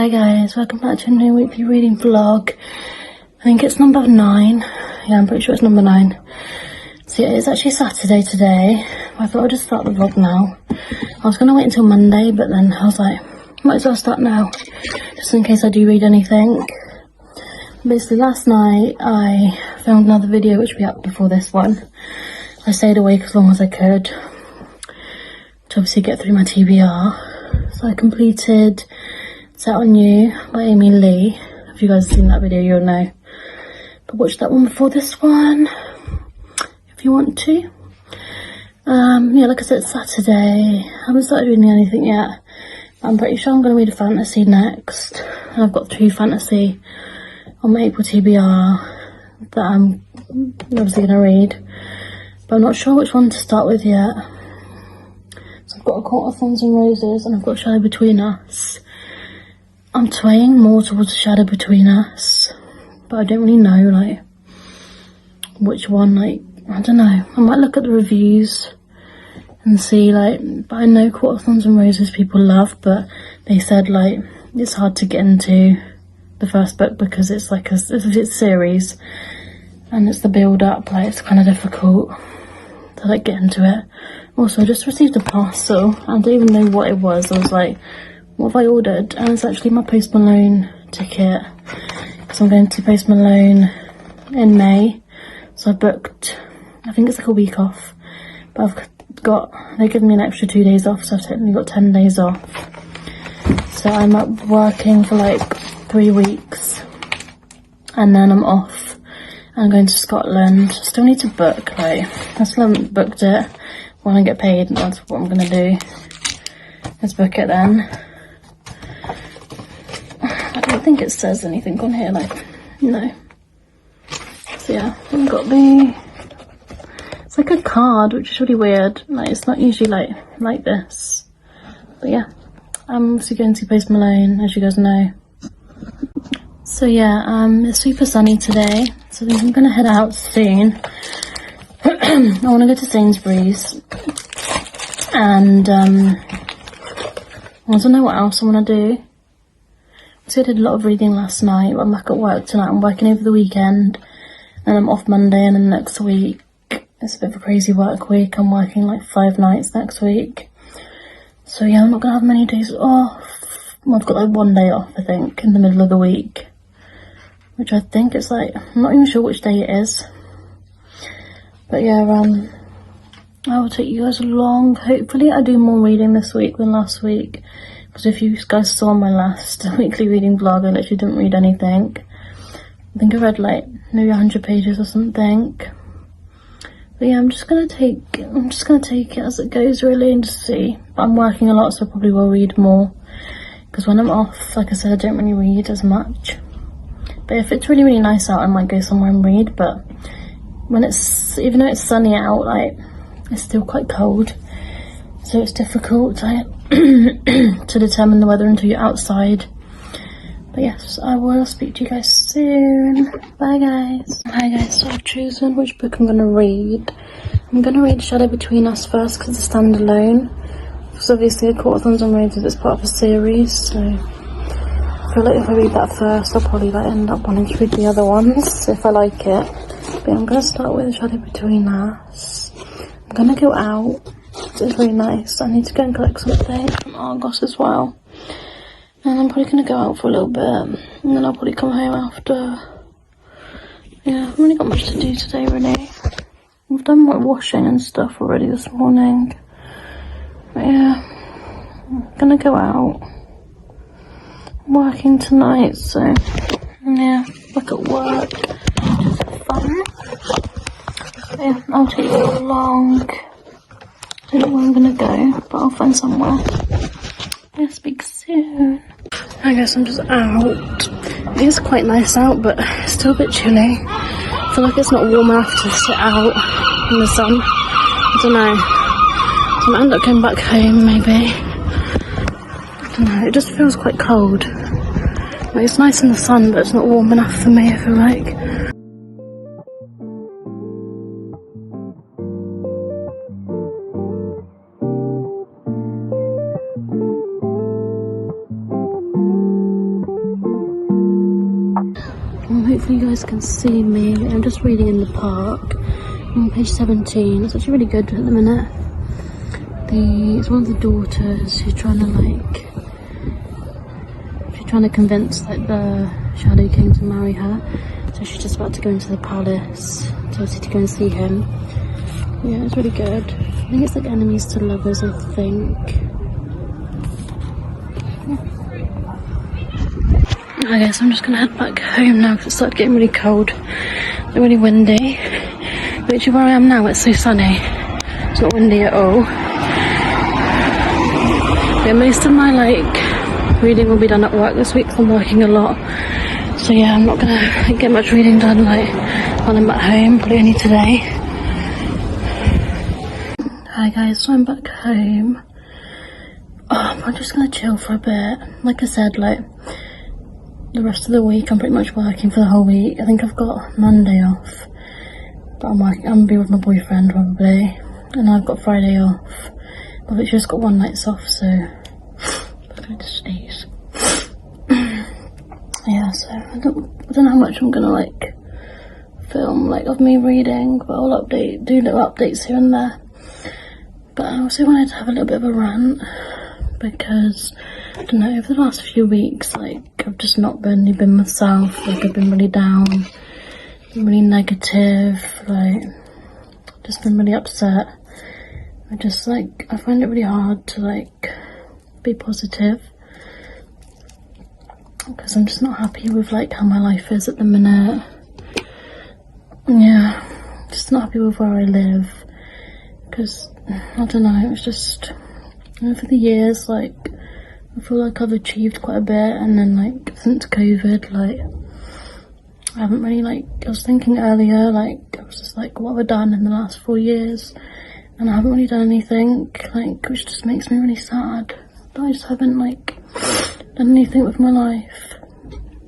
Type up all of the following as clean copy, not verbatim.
Hi guys, welcome back to a new weekly reading vlog. I think it's number 9. Yeah, I'm pretty sure it's number 9. So yeah, it's actually Saturday today. I thought I'd just start the vlog now. I was going to wait until Monday, but then I was like, might as well start now, just in case I do read anything. Basically, last night I filmed another video which will be up before this one. I stayed awake as long as I could to obviously get through my TBR. So I completed Set on You by Amy Lee. If you guys have seen that video, you'll know. But watch that one before this one, if you want to. Yeah, like I said, it's Saturday. I haven't started reading anything yet. But I'm pretty sure I'm going to read a fantasy next. And I've got 2 fantasy on my April TBR that I'm obviously going to read. But I'm not sure which one to start with yet. So I've got A Court of Thorns and Roses and I've got Shadow Between Us. I'm swaying more towards Shadow Between Us, but I don't really know, like, which one, like, I don't know. I might look at the reviews and see, like, but I know Court of Thorns and Roses people love, but they said, like, it's hard to get into the first book because it's like it's a series, and it's the build-up, like, it's kind of difficult to, like, get into it. Also, I just received a parcel, I don't even know what it was. I was like, what have I ordered? And it's actually my Post Malone ticket, because I'm going to Post Malone in May. So I booked, I think it's like a week off, but they're giving me an extra 2 days off, so I've technically got 10 days off. So I'm up working for like 3 weeks, and then I'm off. I'm going to Scotland. Still need to book, like, I still haven't booked it. When I get paid, that's what I'm gonna do. Let's book it then. I don't think it says anything on here, like, no. So yeah, I've got it's like a card, which is really weird. Like, it's not usually like this. But yeah, I'm obviously going to Post Malone, as you guys know. So yeah, it's super sunny today, so I think I'm gonna head out soon. I want to go to Sainsbury's, and I want to know what else I want to do. So I did a lot of reading last night, but I'm back at work tonight. I'm working over the weekend, and I'm off Monday, and then next week, it's a bit of a crazy work week. I'm working like 5 nights next week. So yeah, I'm not going to have many days off. Well, I've got like 1 day off, I think, in the middle of the week, which I think is like, I'm not even sure which day it is. But yeah, I will take you guys along. Hopefully I do more reading this week than last week, because if you guys saw my last weekly reading vlog, I literally didn't read anything. I think I read like maybe 100 pages or something. But yeah, I'm just gonna take it as it goes, really, and just see. But I'm working a lot, so I probably will read more, because when I'm off, like I said, I don't really read as much. But if it's really, really nice out, I might go somewhere and read. But when even though it's sunny out, like, it's still quite cold, so it's difficult to determine the weather until you're outside. But yes, I will speak to you guys soon. Bye guys. Hi guys, so I've chosen which book I'm going to read. I'm going to read Shadow Between Us first, because it's standalone. Because obviously A Court of Thorns and Roses is part of a series, so I feel like if I read that first, I'll probably like end up wanting to read the other ones if I like it. But I'm going to start with Shadow Between Us. I'm going to go out. It's really nice. I need to go and collect something from Argos as well. And I'm probably going to go out for a little bit, and then I'll probably come home after. Yeah, I've really got much to do today, really. I've done my washing and stuff already this morning. But yeah, I'm going to go out. I'm working tonight, so yeah, back at work. Just for fun. Yeah, I'll take you along. I don't know where I'm gonna go, but I'll find somewhere. Yeah, speak soon. I guess I'm just out. It is quite nice out, but it's still a bit chilly. I feel like it's not warm enough to sit out in the sun. I don't know. So I might end up going back home, maybe. I don't know, it just feels quite cold. Like, it's nice in the sun, but it's not warm enough for me, I feel like. hopefully you guys can see me. I'm just reading in the park. I'm on page 17. It's actually really good at the minute. It's one of the daughters who's trying to convince like the Shadow King to marry her. So she's just about to go into the palace to obviously to go and see him. Yeah, it's really good. I think it's like enemies to lovers, I think. Okay, so I'm just gonna head back home now because it started getting really cold and really windy. Literally where I am now, it's so sunny. It's not windy at all. Yeah, most of my reading will be done at work this week because I'm working a lot. So yeah, I'm not gonna get much reading done while I'm at home, probably only today. Hi guys, so I'm back home. I'm just gonna chill for a bit. Like I said, the rest of the week I'm pretty much working for the whole week. I think I've got Monday off, but I'm gonna be with my boyfriend probably, and I've got Friday off. I've just got one night off, so I'm going to sneeze. Yeah, so I don't know how much I'm gonna film of me reading, but I'll do little updates here and there. But I also wanted to have a little bit of a rant because I don't know, over the last few weeks I've just not really been myself. I've been really down, really negative, just been really upset. I just I find it really hard to be positive because I'm just not happy with how my life is at the minute. Yeah, just not happy with where I live because I don't know, it's just over the years I feel I've achieved quite a bit, and then since COVID I haven't really I was thinking earlier I was just what have I done in the last 4 years, and I haven't really done anything which just makes me really sad that I just haven't done anything with my life.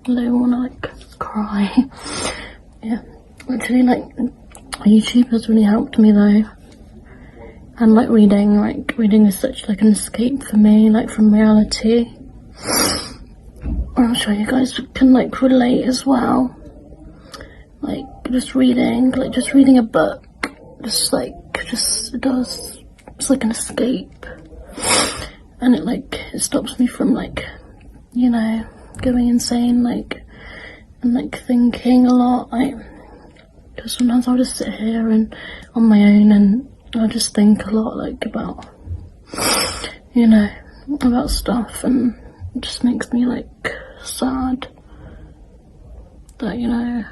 I don't want to cry. Yeah, actually YouTube has really helped me though, and reading is such an escape for me from reality. I'm sure you guys can relate as well. Just reading a book, it's an escape, and it stops me from going insane and thinking a lot. Because sometimes I'll just sit here and on my own and I'll just think a lot about about stuff, and it just makes me sad that I know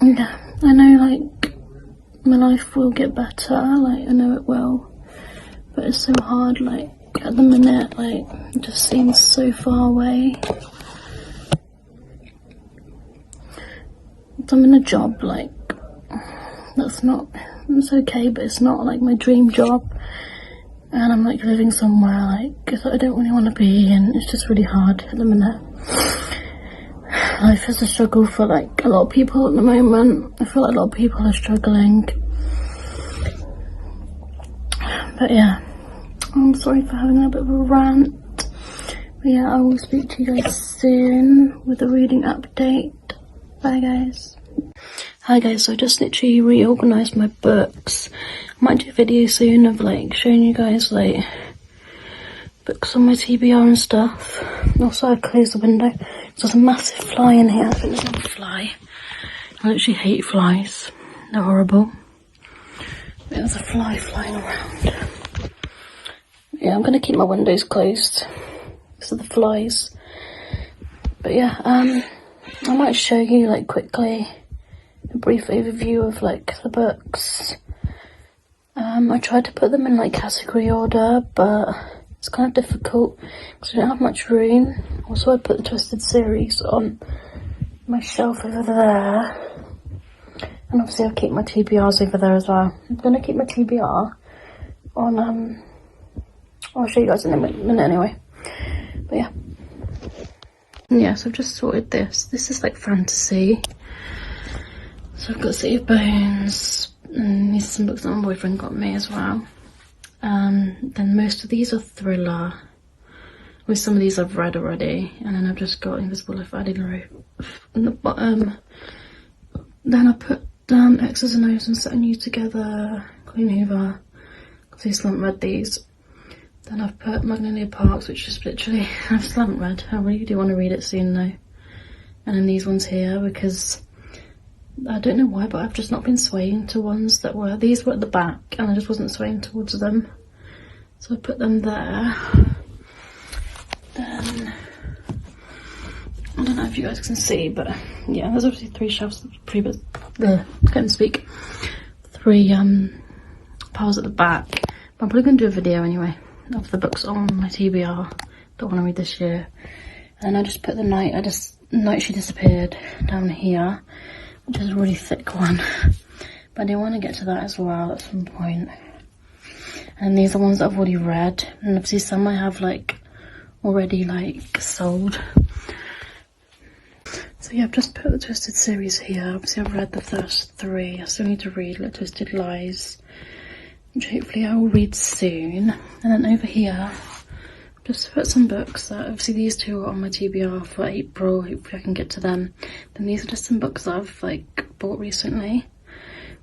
yeah, I know my life will get better, I know it will, but it's so hard at the minute, it just seems so far away. I'm in a job it's okay, but it's not my dream job, and I'm living somewhere I don't really want to be, and it's just really hard at the minute. Life is a struggle for a lot of people at the moment. I feel a lot of people are struggling, but yeah, I'm sorry for having a bit of a rant, but yeah, I will speak to you guys soon with a reading update. Bye guys. Hi guys, so I just literally reorganised my books. I might do a video soon of showing you guys books on my TBR and stuff. Also I closed the window. There's a massive fly in here. I think there's a fly. I literally hate flies. They're horrible. There's a fly flying around. Yeah, I'm gonna keep my windows closed because of the flies. But yeah, I might show you quickly a brief overview of the books. I tried to put them in category order, but it's kind of difficult because I don't have much room. Also I put the Twisted series on my shelf over there, and obviously I'll keep my TBRs over there as well. I'm going to keep my TBR on, I'll show you guys in a minute anyway, but yeah. Yeah, so I've just sorted this. This is fantasy. So I've got City of Bones, and these are some books that my boyfriend got me as well. Then most of these are thriller. with some of these I've read already, and then I've just got Invisible Life added in the bottom. Then I put X's and O's and Setting You Together, Queen Hoover, because I still haven't read these. Then I've put Magnolia Parks, which is literally, I still haven't read. I really do want to read it soon though. And then these ones here, because I don't know why, but I've just not been swaying to ones that were, these were at the back, and I just wasn't swaying towards them. So I put them there. Then, I don't know if you guys can see, but yeah, there's obviously 3 shelves, can't speak. 3 piles at the back. But I'm probably going to do a video anyway of the books on my TBR that I want to read this year. And I just put the Night She Disappeared down here, which is a really thick one. But I do want to get to that as well at some point. And these are ones that I've already read, and obviously some I have like already like sold. So yeah, I've just put the Twisted series here. Obviously I've read the first 3. I still need to read like Twisted Lies, which hopefully I will read soon. And then over here, just put some books that, obviously these 2 are on my TBR for April, hopefully I can get to them. Then these are just some books that I've like bought recently,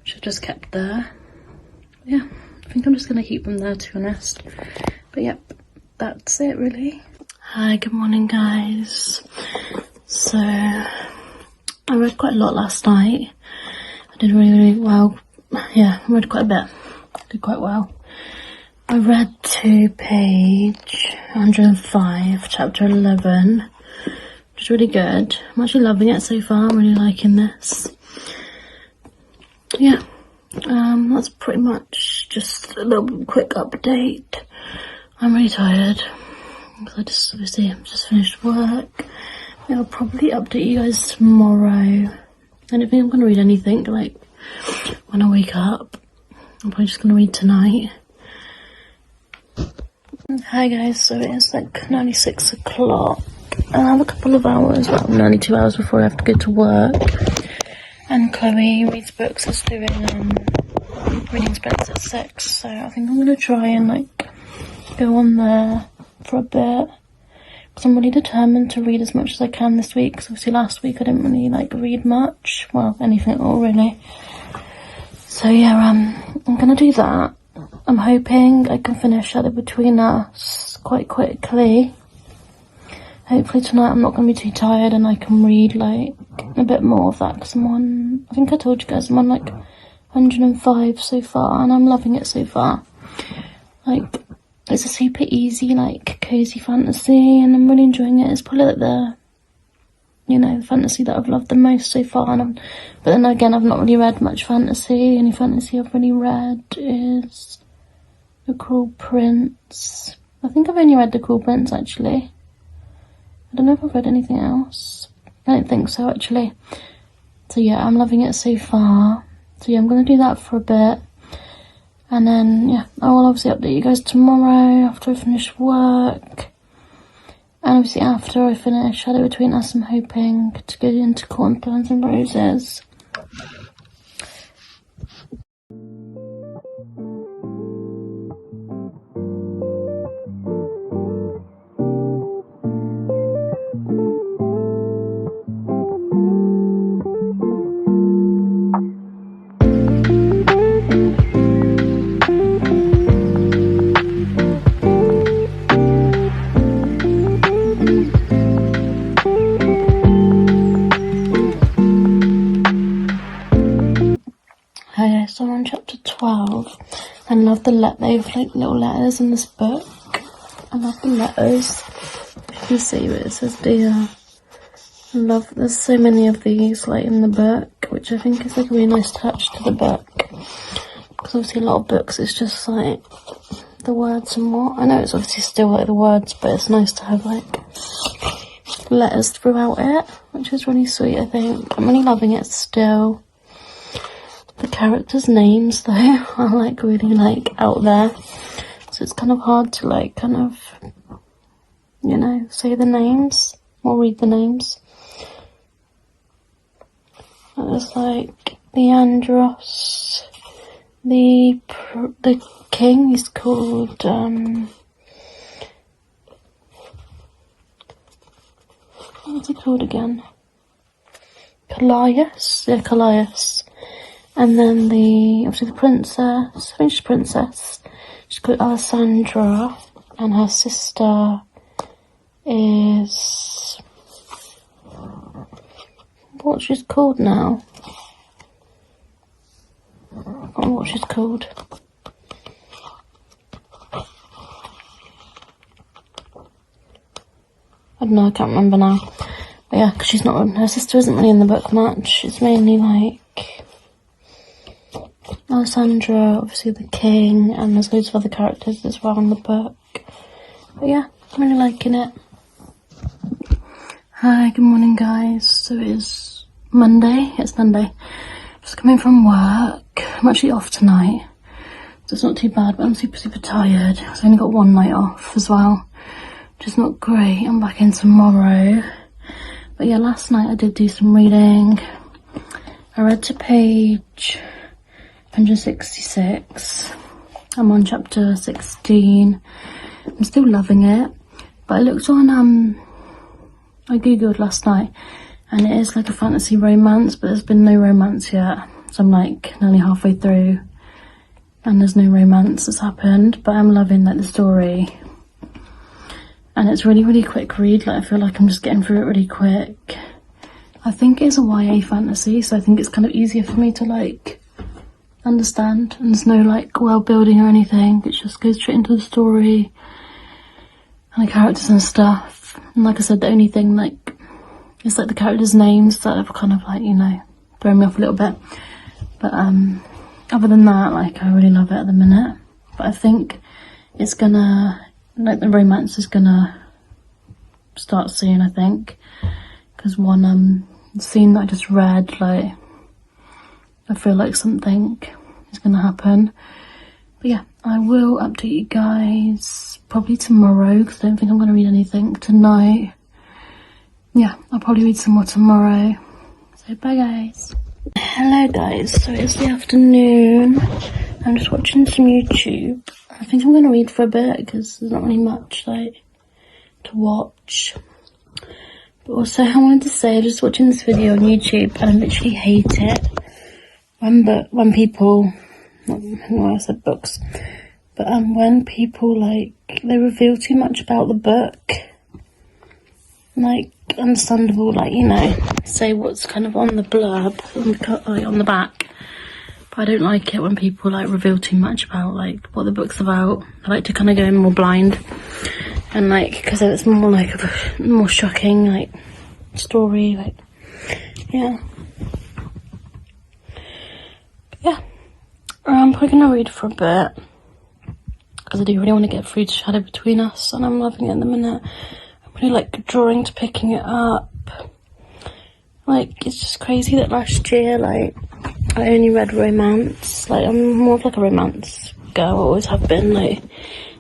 which I've just kept there. Yeah, I think I'm just going to keep them there, to be honest. But yep, that's it really. Hi, good morning guys. So, I read quite a lot last night. I did really well. Yeah, I read quite a bit. Did quite well. I read to page 105, chapter 11, which is really good. I'm actually loving it so far. I'm really liking this. Yeah, that's pretty much just a little quick update. I'm really tired because I just obviously just finished work. I'll probably update you guys tomorrow. I don't think I'm going to read anything like when I wake up. I'm probably just going to read tonight. Hi guys, so it's like nearly 6 o'clock. I have a couple of hours, well nearly 2 hours before I have to go to work. And Chloe reads books, is doing reading sprints at 6, so I think I'm going to try and like go on there for a bit. Because I'm really determined to read as much as I can this week, because obviously last week I didn't really like read much, well anything at all really. So yeah, I'm going to do that. I'm hoping I can finish Shadow Between Us quite quickly. Hopefully tonight I'm not going to be too tired and I can read like a bit more of that, because I'm on, I think I told you guys, I'm on like 105 so far and I'm loving it so far. Like, it's a super easy, like, cozy fantasy and I'm really enjoying it. It's probably like the, you know, fantasy that I've loved the most so far. And but then again, I've not really read much fantasy. The only fantasy I've really read is The Cruel Prince. I think I've only read The Cruel Prince, actually. I don't know if I've read anything else. I don't think so, actually. So yeah, I'm loving it so far. So yeah, I'm going to do that for a bit. And then, yeah, I will obviously update you guys tomorrow after I finish work. And obviously after I finish Shadow Between Us, I'm hoping to go into Cornthorns and Roses. Okay, so I'm on chapter 12. I love they have like little letters in this book. I love the letters. You can see what it says, dear. There's so many of these like in the book, which I think is like a really nice touch to the book. Because obviously a lot of books it's just like the words and what. I know it's obviously still like the words, but it's nice to have like letters throughout it, which is really sweet, I think. I'm really loving it still. The characters' names though are like really like out there, so it's kind of hard to like kind of, you know, say the names or read the names. It's like the Andros, the king is called What's it called again? Callias? Yeah, Callias. And then obviously the princess, I think she's princess. She's called Alessandra, and her sister is, what she's called now? I don't know what she's called. I don't know, I can't remember now. But yeah, because she's not, her sister isn't really in the book much. It's mainly like Alessandra, obviously the king, and there's loads of other characters as well in the book. But yeah, I'm really liking it. Hi, good morning guys. So it's Monday. Just coming from work. I'm actually off tonight, so it's not too bad, but I'm super tired. I've only got one night off as well, which is not great. I'm back in tomorrow. But yeah, last night I did do some reading. I read to page 166. I'm on chapter 16. I'm still loving it. But I looked on, I googled last night, and it is like a fantasy romance, but there's been no romance yet. So I'm like nearly halfway through, and there's no romance that's happened. But I'm loving like the story. And it's really quick read. Like I feel like I'm just getting through it really quick. I think it's a YA fantasy, so I think it's kind of easier for me to like understand, and there's no like world building or anything. It just goes straight into the story and the characters and stuff. And like I said, the only thing like, it's like the characters' names that have kind of like, you know, thrown me off a little bit. But other than that, like I really love it at the minute. But I think it's gonna, like the romance is gonna start soon, I think. Because one scene that I just read, like I feel like something is gonna happen. But yeah, I will update you guys probably tomorrow, because I don't think I'm gonna read anything tonight. Yeah, I'll probably read some more tomorrow. So bye guys. Hello guys, so it's the afternoon. I'm just watching some YouTube. I think I'm gonna read for a bit because there's not really much like to watch. But also I wanted to say, I'm just watching this video on YouTube and I literally hate it when people, well I said books, but when people like, they reveal too much about the book. Like, understandable, like, you know, say what's kind of on the blurb, on the back. But I don't like it when people like reveal too much about like what the book's about. I like to kind of go in more blind, and like, because it's more like a more shocking like story, like, yeah. I'm probably gonna read for a bit because I do really want to get through to Shadow Between Us, and I'm loving it in the minute. I'm really like drawing to picking it up. Like, it's just crazy that last year, like, I only read romance. Like, I'm more of like a romance girl, I always have been.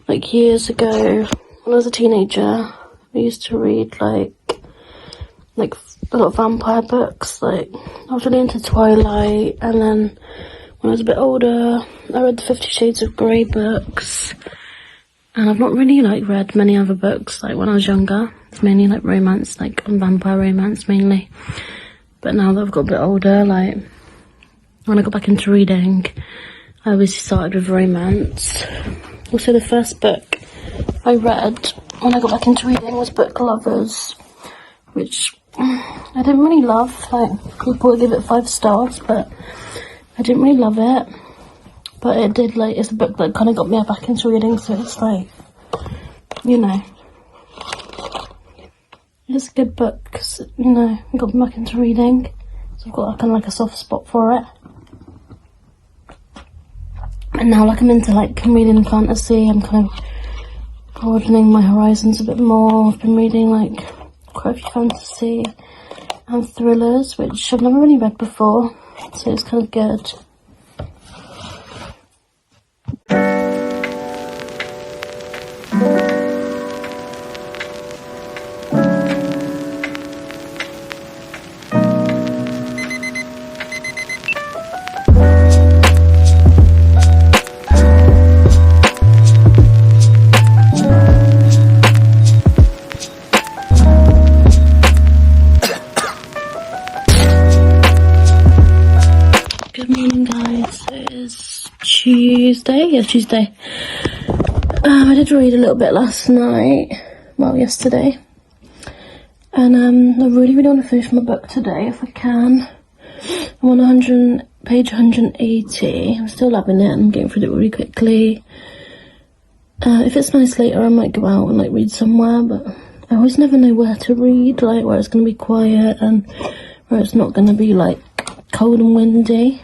Like years ago, when I was a teenager, I used to read like a lot of vampire books. Like, I was really into Twilight, and then when I was a bit older, I read the 50 Shades of Grey books. And I've not really like read many other books. Like when I was younger, it's mainly like romance, like vampire romance mainly. But now that I've got a bit older, like when I got back into reading, I obviously started with romance. Also, the first book I read when I got back into reading was Book Lovers, which I didn't really love. Like, people would give it 5 stars, but I didn't really love it. But it did, like, it's a book that kind of got me back into reading, so it's like, you know, it's a good book, because, you know, it got me back into reading, so I've got kind of like a soft spot for it. And now, like, I'm into, like, I'm reading fantasy, I'm kind of broadening my horizons a bit more. I've been reading, like, quite a few fantasy and thrillers, which I've never really read before, so it's kind of good. is Tuesday. Yeah, Tuesday. I did read a little bit last night. Well, yesterday. And I really want to finish my book today if I can. I'm on page 180. I'm still loving it. I'm getting through it really quickly. If it's nice later, I might go out and like read somewhere, but I always never know where to read, like where it's going to be quiet and where it's not going to be like cold and windy.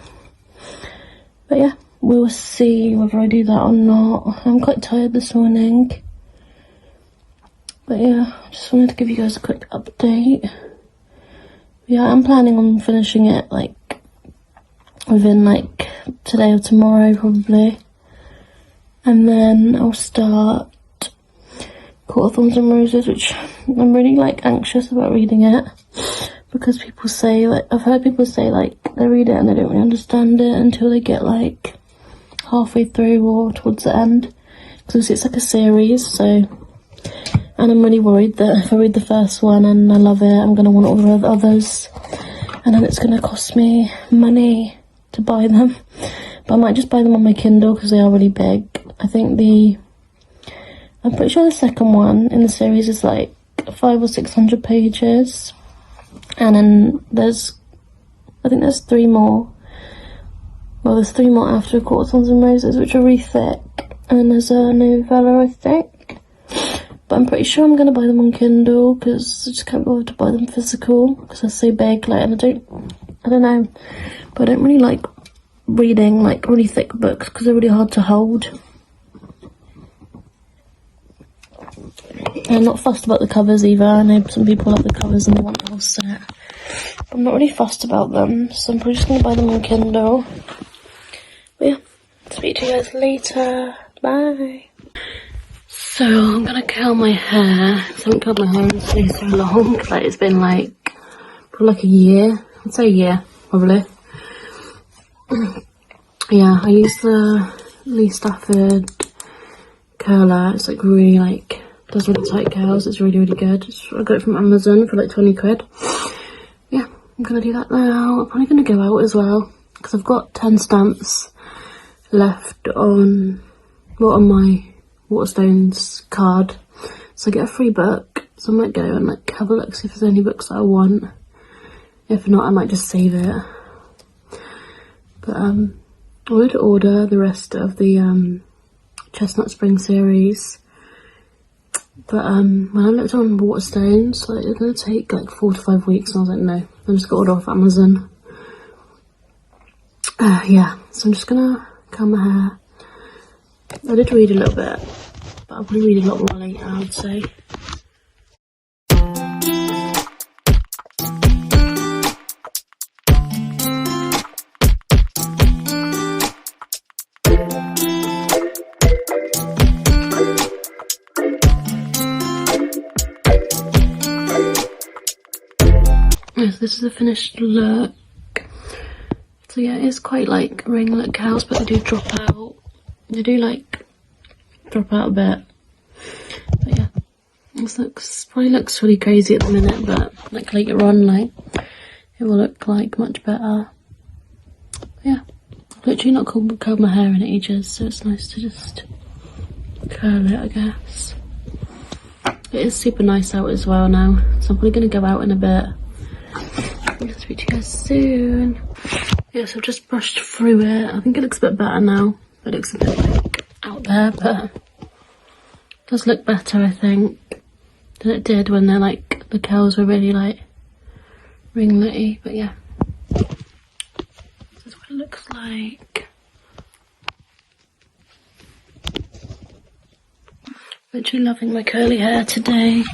But yeah, we'll see whether I do that or not. I'm quite tired this morning. But yeah, I just wanted to give you guys a quick update. Yeah, I'm planning on finishing it like within like today or tomorrow probably. And then I'll start Court of Thorns and Roses, which I'm really like anxious about reading it. Because people say, like, I've heard people say, like, they read it and they don't really understand it until they get, like, halfway through or towards the end. Because it's like a series, so... And I'm really worried that if I read the first one and I love it, I'm going to want all the others. And then it's going to cost me money to buy them. But I might just buy them on my Kindle because they are really big. I think I'm pretty sure the second one in the series is, like, 500 or 600 pages. And then I think there's 3 more. Well, there's 3 more after Court of Thorns and Roses, which are really thick. And then there's a novella, I think. But I'm pretty sure I'm going to buy them on Kindle, because I just can't bother to buy them physical, because they're so big, like, and I don't know, but I don't really like reading, like, really thick books, because they're really hard to hold. And I'm not fussed about the covers either. I know some people like the covers and they want the whole set. But I'm not really fussed about them, so I'm probably just going to buy them on Kindle. But yeah, speak to you guys later. Bye. So I'm going to curl my hair. I haven't curled my hair in so long. Like, it's been like, probably like a year. I'd say a year, probably. Yeah, I use the Lee Stafford curler. It's like really like... does really tight curls. It's really, really good. I got it from Amazon for like 20 quid. Yeah, I'm going to do that now. I'm probably going to go out as well, because I've got 10 stamps left on my Waterstones card. So I get a free book. So I might go and like have a look, see if there's any books that I want. If not, I might just save it. But I wanted to order the rest of the Chestnut Spring series. But when I looked on Waterstones, like, it's going to take like 4 to 5 weeks, and I was like, no, I'm just going to order off Amazon. Yeah, so I'm just going to curl my hair. I did read a little bit, but I'll probably read a lot more later, I would say. Yes, this is a finished look. So yeah, it is quite like ringlet curls, but they do drop out. They do like drop out a bit. But yeah, this probably looks really crazy at the minute, but like later on, like it will look like much better. But yeah, I've literally not curled my hair in ages, so it's nice to just curl it, I guess. It is super nice out as well now, so I'm probably going to go out in a bit. I'll speak to you guys soon. Yes, I've just brushed through it. I think it looks a bit better now. It looks a bit like out there, but it does look better, I think, than it did when they're like the curls were really like ringlety. But yeah, this is what it looks like. Literally loving my curly hair today.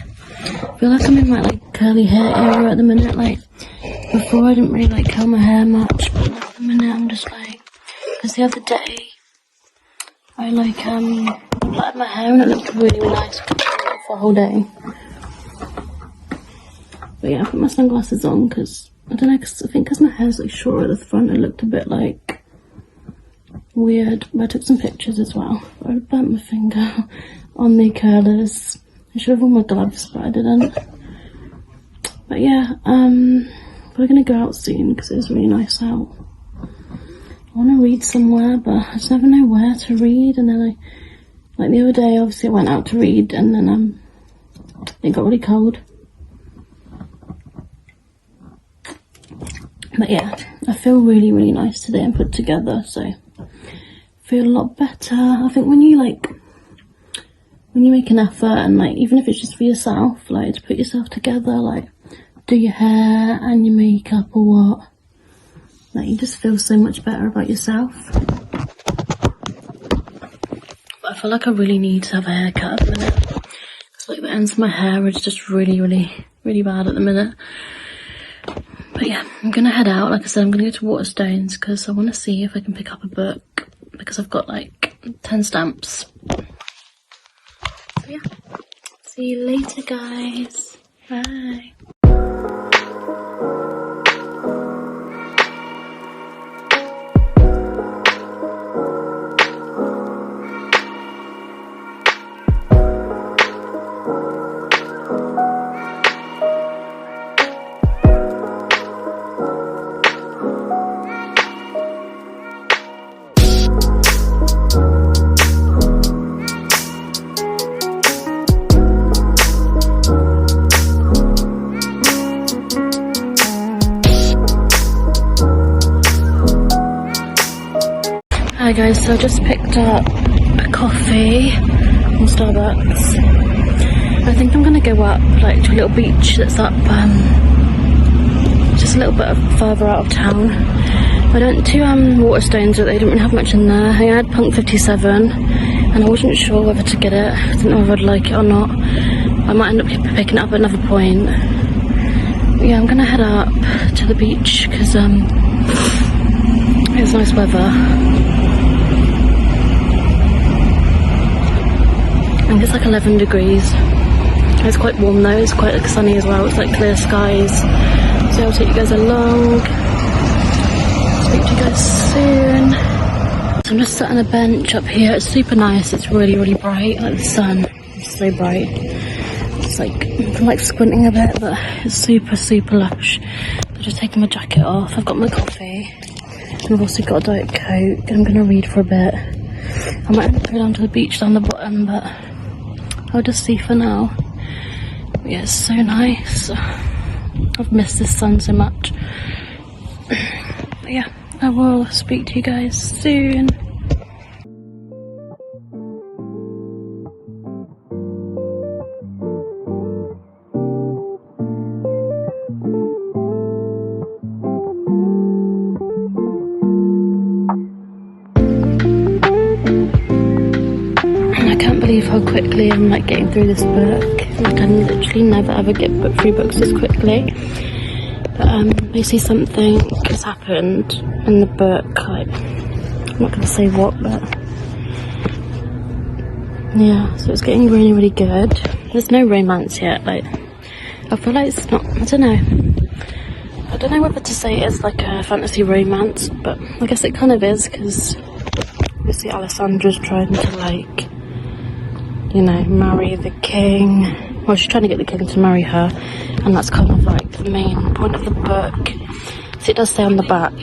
I feel like I'm in my like curly hair era at the minute. Like before, I didn't really like curl my hair much, but at the minute I'm just like, because the other day I like applied my hair and it looked really, really nice for a whole day. But yeah, I put my sunglasses on because I don't know, because I think because my hair's like short at the front, it looked a bit like weird. But I took some pictures as well. I burnt my finger on the curlers. I should have worn my gloves, but I didn't. But yeah, we're gonna go out soon because it's really nice out. want to read somewhere, but I just never know where to read. And then like the other day, obviously I went out to read, and then it got really cold. But yeah, I feel really, really nice today and put together, so I feel a lot better. I think when you make an effort, and like, even if it's just for yourself, like to put yourself together, like do your hair and your makeup or what, like you just feel so much better about yourself. But I feel like I really need to have a haircut at the minute. It's like the ends of my hair is just really, really, really bad at the minute. But yeah, I'm gonna head out. Like I said, I'm gonna go to Waterstones because I want to see if I can pick up a book, because I've got like 10 stamps. So yeah, see you later guys, bye. Hi guys, so I just picked up a coffee from Starbucks. I think I'm gonna go up like to a little beach that's up just a little bit further out of town. I went to Waterstones, but they didn't really have much in there. I had Punk 57 and I wasn't sure whether to get it. I didn't know if I'd like it or not. I might end up picking it up at another point. But yeah, I'm gonna head up to the beach because it's nice weather. I think it's like 11 degrees. It's quite warm though, it's quite like sunny as well, it's like clear skies. So I'll take you guys along. Speak to you guys soon. So I'm just sat on a bench up here, it's super nice, it's really, really bright, like the sun is so bright. It's like, I'm like squinting a bit, but it's super, super lush. I'm just taking my jacket off, I've got my coffee, and I've also got a Diet Coke, and I'm going to read for a bit. I might go down to the beach down the bottom, but I'll just see for now. But yeah, it's so nice. I've missed this sun so much. But yeah, I will speak to you guys soon. How quickly I'm like getting through this book. Like I literally never ever get through books this quickly. But basically something has happened in the book, like I'm not gonna say what, but yeah, so it's getting really, really good. There's no romance yet, like I feel like it's not, I don't know whether to say it's like a fantasy romance, but I guess it kind of is, because obviously Alessandra's trying to like, you know, marry the king. Well, she's trying to get the king to marry her, and that's kind of like the main point of the book. So it does say on the back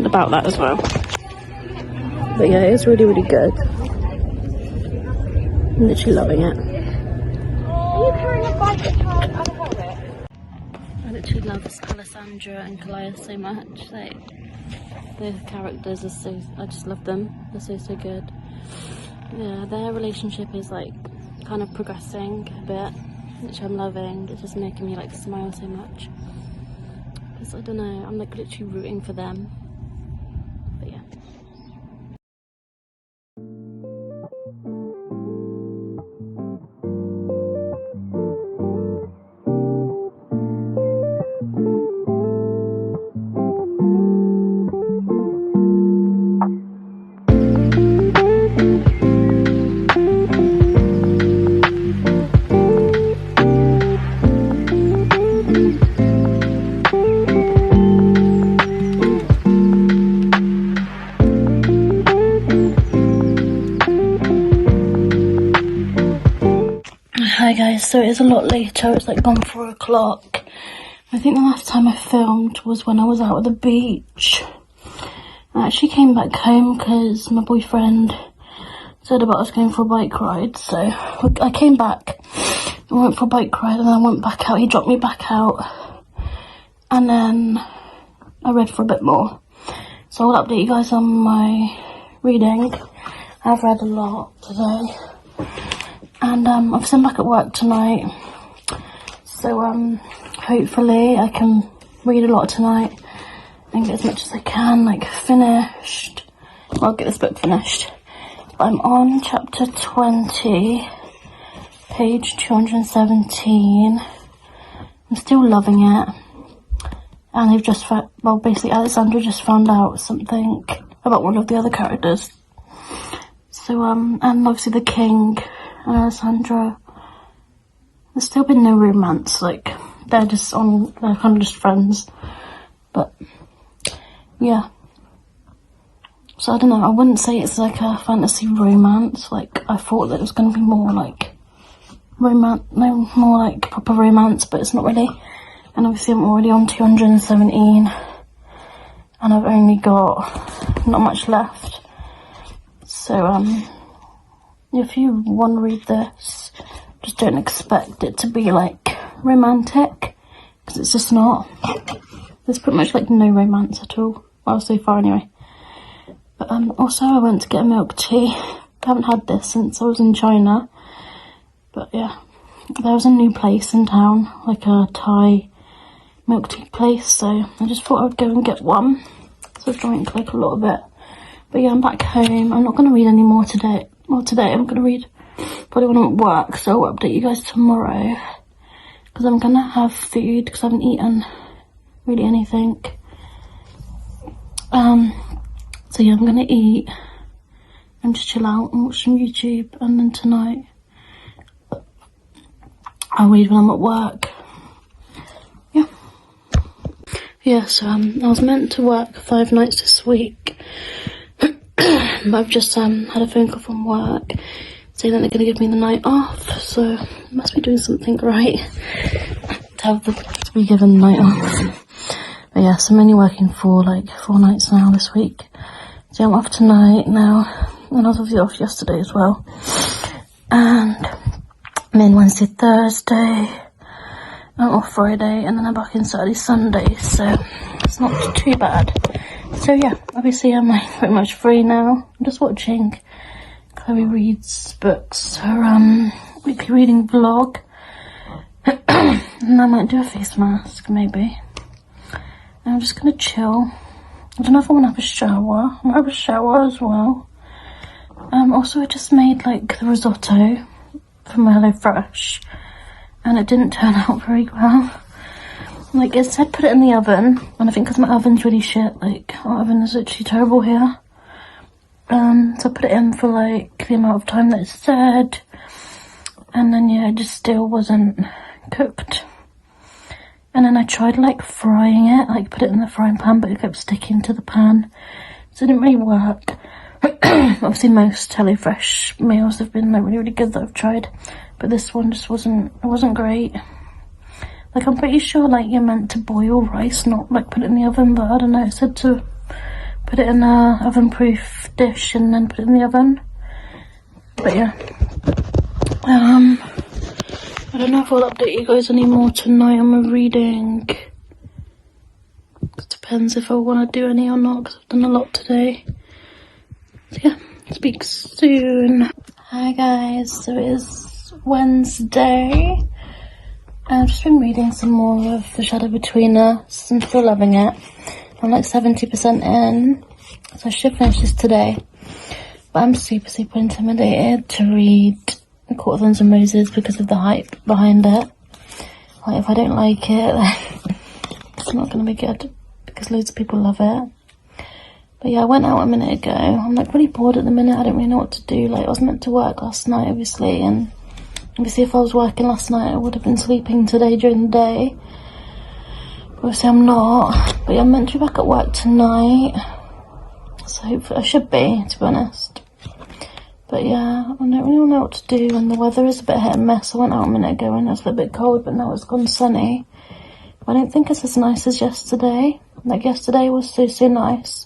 about that as well. But yeah, it's really, really good. I'm literally loving it. Are you carrying a bike? I literally love Alessandra and Kalaya so much. Like, the characters are so, I just love them. They're so, so good. Yeah, their relationship is like kind of progressing a bit, which I'm loving. It's just making me like smile so much, because I don't know, I'm like literally rooting for them. But yeah. Hi guys, so it's a lot later, it's like gone 4 o'clock. I think the last time I filmed was when I was out at the beach. I actually came back home because my boyfriend said about us going for a bike ride, so I came back and went for a bike ride, and then I went back out. He dropped me back out, and then I read for a bit more. So I'll update you guys on my reading. I've read a lot today, and obviously I'm back at work tonight, so hopefully I can read a lot tonight and get as much as I can, like, finished. Well, I'll get this book finished. But I'm on chapter 20, page 217. I'm still loving it. And they've just found, well, basically Alexandra just found out something about one of the other characters. So, and obviously the king and Alexandra, there's still been no romance, like, they're kind of just friends. But, yeah. So I don't know, I wouldn't say it's like a fantasy romance, like, I thought that it was going to be more like more like proper romance, but it's not really. And obviously I'm already on 217, and I've only got not much left. So, if you want to read this, just don't expect it to be, like, romantic, because it's just not. There's pretty much, like, no romance at all. Well, so far anyway. But, also I went to get a milk tea. I haven't had this since I was in China. But, yeah. There was a new place in town, like a Thai milk tea place, so I just thought I would go and get one. So I drank, like, a little bit. But yeah, I'm back home. I'm not going to read any more today. Well, today I'm going to read probably when I'm at work, so I'll update you guys tomorrow. Because I'm going to have food, because I haven't eaten really anything. So yeah, I'm going to eat and just chill out and watch some YouTube. And then tonight, I'll read when I'm at work. Yeah. Yeah, so I was meant to work 5 nights this week. But I've just had a phone call from work saying that they're going to give me the night off, so I must be doing something right to be given the night off. But yeah, so I'm only working for like 4 nights now this week. So I'm off tonight now, and I was obviously off yesterday as well. And I'm in Wednesday, Thursday, I'm off Friday, and then I'm back in Saturday, Sunday, so it's not too bad. So yeah, obviously I'm like pretty much free now. I'm just watching Chloe reads books, her weekly reading vlog. And I might do a face mask, maybe. And I'm just gonna chill. I don't know if I want to have a shower. I might have a shower as well. Also I just made like the risotto from HelloFresh, and it didn't turn out very well. Like, it said put it in the oven, and I think because my oven's really shit, like, our oven is literally terrible here. So I put it in for, like, the amount of time that it said, and then, yeah, it just still wasn't cooked. And then I tried, like, frying it, like, put it in the frying pan, but it kept sticking to the pan, so it didn't really work. Obviously, most HelloFresh meals have been, like, really, really good that I've tried, but this one just wasn't great. Like, I'm pretty sure, like, you're meant to boil rice, not, like, put it in the oven, but I don't know, it said to put it in a oven-proof dish and then put it in the oven. But, yeah. I don't know if I'll update you guys anymore tonight on my reading. It depends if I want to do any or not, because I've done a lot today. So, yeah, speak soon. Hi, guys. So, it is Wednesday. I've just been reading some more of The Shadow Between Us. I'm still loving it. I'm like 70% in, so I should finish this today. But I'm super, super intimidated to read Court of Thorns and Roses because of the hype behind it. Like, if I don't like it, then it's not going to be good because loads of people love it. But yeah, I went out a minute ago. I'm like really bored at the minute. I don't really know what to do. Like, I was meant to work last night, obviously, and obviously if I was working last night I would have been sleeping today during the day. Obviously I'm not, but yeah, I'm meant to be back at work tonight, so hopefully I should be, to be honest. But yeah, I don't really know what to do, and the weather is a bit hit and miss. I went out a minute ago and it was a bit cold, but now it's gone sunny. I don't think it's as nice as yesterday. Like, yesterday was so nice,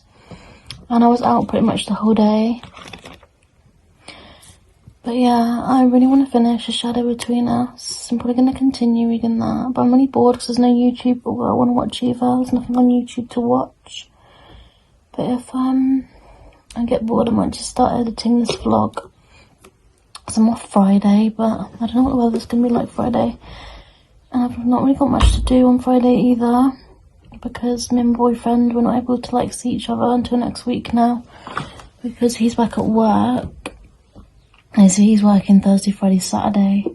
and I was out pretty much the whole day. But yeah, I really want to finish A Shadow Between Us. I'm probably going to continue reading that, but I'm really bored because there's no YouTube I want to watch either. There's nothing on YouTube to watch. But if I get bored, I might just start editing this vlog. So I'm off Friday, but I don't know what the weather's going to be like Friday. And I've not really got much to do on Friday either, because me and my boyfriend, we're not able to like see each other until next week now, because he's back at work. And so he's working Thursday, Friday, Saturday.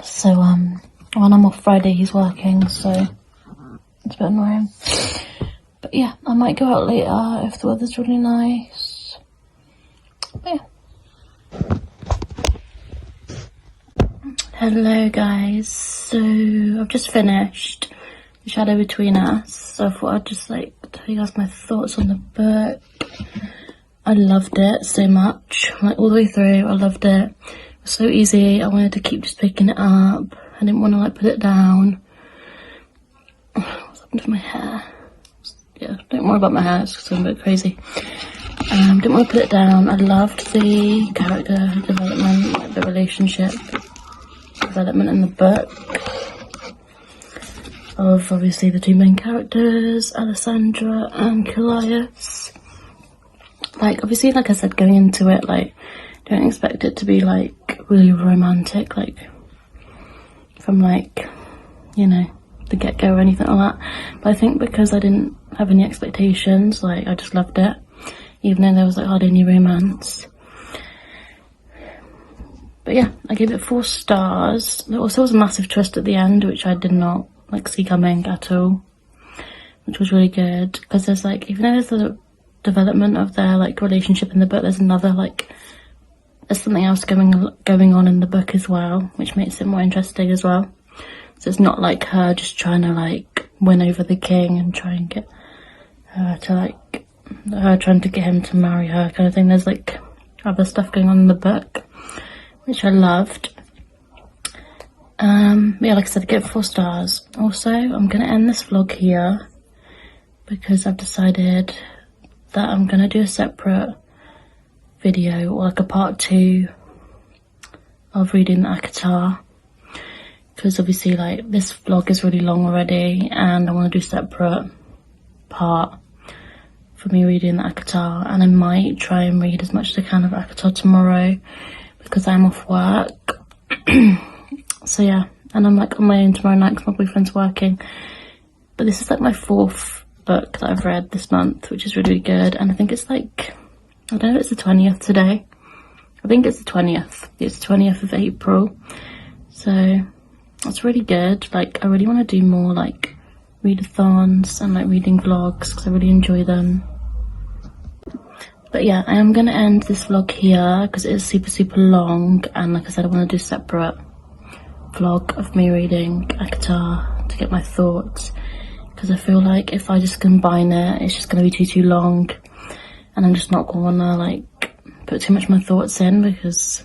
So when I'm off Friday, he's working, so it's a bit annoying. But yeah, I might go out later if the weather's really nice. But yeah. Hello guys, so I've just finished The Shadow Between Us, so I thought I'd just like tell you guys my thoughts on the book. I loved it so much, like all the way through. I loved it. It was so easy. I wanted to keep just picking it up. I didn't want to like put it down. What's happened to my hair? Yeah, don't worry about my hair, it's because I'm a bit crazy. Didn't want to put it down. I loved the character development, like the relationship development in the book of obviously the two main characters, Alessandra and Callias. Like, obviously, like I said, going into it, like, don't expect it to be, like, really romantic, like, from, like, you know, the get-go or anything like that. But I think because I didn't have any expectations, like, I just loved it, even though there was, like, hardly any romance. But yeah, I gave it 4 stars. There also was a massive twist at the end, which I did not, like, see coming at all, which was really good, because there's, like, even though there's the development of their like relationship in the book, there's another like there's something else going on in the book as well, which makes it more interesting as well. So it's not like her just trying to like win over the king and try and get her to like her trying to get him to marry her kind of thing. There's like other stuff going on in the book, which I loved. Yeah, like I said, I give it 4 stars. Also, I'm gonna end this vlog here because I've decided that I'm gonna do a separate video, or like a part 2 of reading the ACOTAR, because obviously like this vlog is really long already and I want to do a separate part for me reading the ACOTAR, and I might try and read as much as I can of ACOTAR tomorrow because I'm off work. So yeah, and I'm like on my own tomorrow night because my boyfriend's working. But this is like my 4th book that I've read this month, which is really, really good. And I think it's like, I don't know if it's the 20th today. I think it's the 20th. It's the 20th of April. So that's really good. Like, I really want to do more like readathons and like reading vlogs because I really enjoy them. But yeah, I am going to end this vlog here because it is super, super long. And like I said, I want to do a separate vlog of me reading ACOTAR to get my thoughts. Because I feel like if I just combine it, it's just going to be too long. And I'm just not going to, like, put too much of my thoughts in. Because,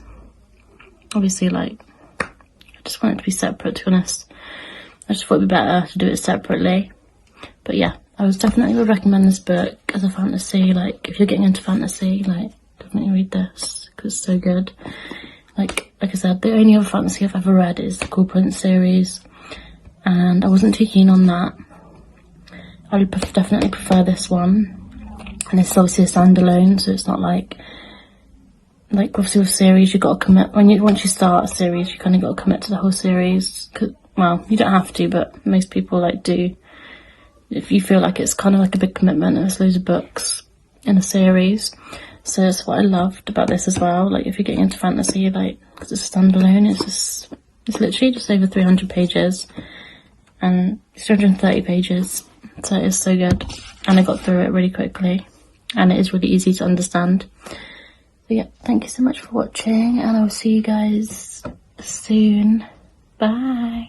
obviously, like, I just want it to be separate, to be honest. I just thought it'd be better to do it separately. But yeah, I would definitely recommend this book as a fantasy. Like, if you're getting into fantasy, like, definitely read this. Because it's so good. Like I said, the only other fantasy I've ever read is the Cool Prince series. And I wasn't too keen on that. I would definitely prefer this one, and it's obviously a standalone, so it's not like obviously with series you got to commit. Once you start a series, you kind of got to commit to the whole series. Well, you don't have to, but most people like do. If you feel like it's kind of like a big commitment, and there's loads of books in a series, so that's what I loved about this as well. Like if you're getting into fantasy, like because it's a standalone, it's literally just over 300 pages, and it's 230 pages. So it is so good, and I got through it really quickly, and it is really easy to understand. So yeah, thank you so much for watching, and I will see you guys soon. Bye.